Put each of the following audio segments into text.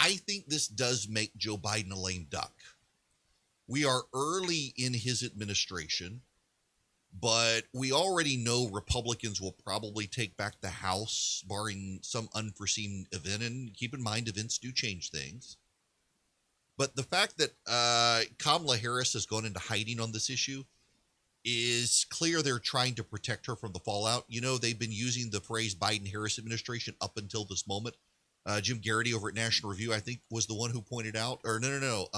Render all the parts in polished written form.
I think this does make Joe Biden a lame duck. We are early in his administration, but we already know Republicans will probably take back the House, barring some unforeseen event. And keep in mind, events do change things. But the fact that Kamala Harris has gone into hiding on this issue is clear they're trying to protect her from the fallout. You know, they've been using the phrase Biden-Harris administration up until this moment. Jim Garrity over at National Review, I think, was the one who pointed out, or no.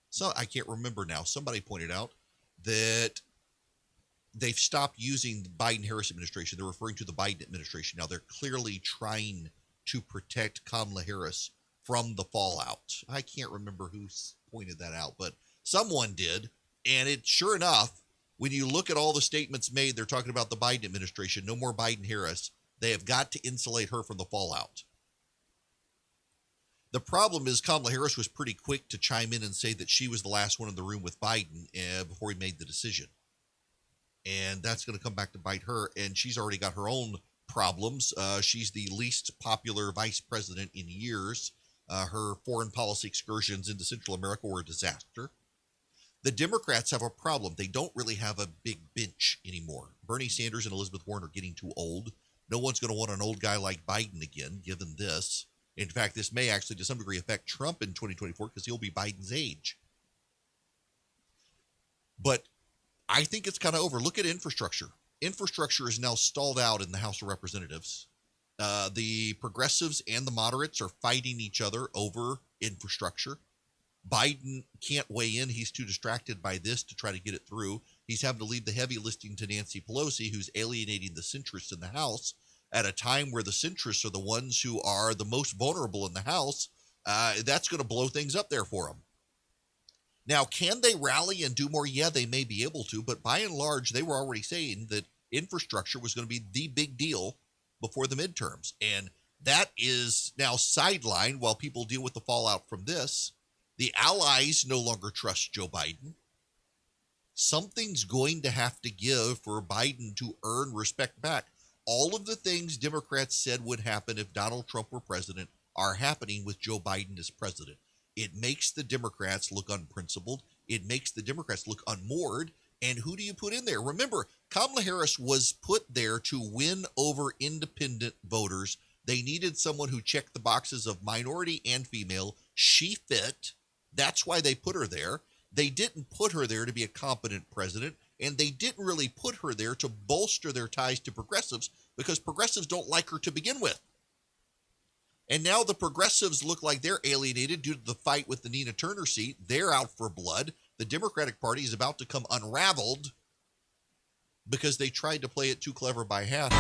So I can't remember now. Somebody pointed out that they've stopped using the Biden-Harris administration. They're referring to the Biden administration. Now, they're clearly trying to protect Kamala Harris from the fallout. I can't remember who pointed that out, but someone did. And it, sure enough, when you look at all the statements made, they're talking about the Biden administration, no more Biden-Harris. They have got to insulate her from the fallout. The problem is Kamala Harris was pretty quick to chime in and say that she was the last one in the room with Biden before he made the decision. And that's going to come back to bite her. And she's already got her own problems. She's the least popular vice president in years. Her foreign policy excursions into Central America were a disaster. The Democrats have a problem. They don't really have a big bench anymore. Bernie Sanders and Elizabeth Warren are getting too old. No one's going to want an old guy like Biden again, given this. In fact, this may actually, to some degree, affect Trump in 2024 because he'll be Biden's age. But I think it's kind of over. Look at infrastructure. Infrastructure is now stalled out in the House of Representatives. The progressives and the moderates are fighting each other over infrastructure. Biden can't weigh in. He's too distracted by this to try to get it through. He's having to leave the heavy lifting to Nancy Pelosi, who's alienating the centrists in the House at a time where the centrists are the ones who are the most vulnerable in the House. That's going to blow things up there for them. Now, can they rally and do more? Yeah, they may be able to, but by and large, they were already saying that infrastructure was going to be the big deal before the midterms. And that is now sidelined while people deal with the fallout from this. The allies no longer trust Joe Biden. Something's going to have to give for Biden to earn respect back. All of the things Democrats said would happen if Donald Trump were president are happening with Joe Biden as president. It makes the Democrats look unprincipled. It makes the Democrats look unmoored. And who do you put in there? Remember, Kamala Harris was put there to win over independent voters. They needed someone who checked the boxes of minority and female. She fit. That's why they put her there. They didn't put her there to be a competent president, and they didn't really put her there to bolster their ties to progressives because progressives don't like her to begin with. And now the progressives look like they're alienated due to the fight with the Nina Turner seat. They're out for blood. The Democratic Party is about to come unraveled because they tried to play it too clever by half.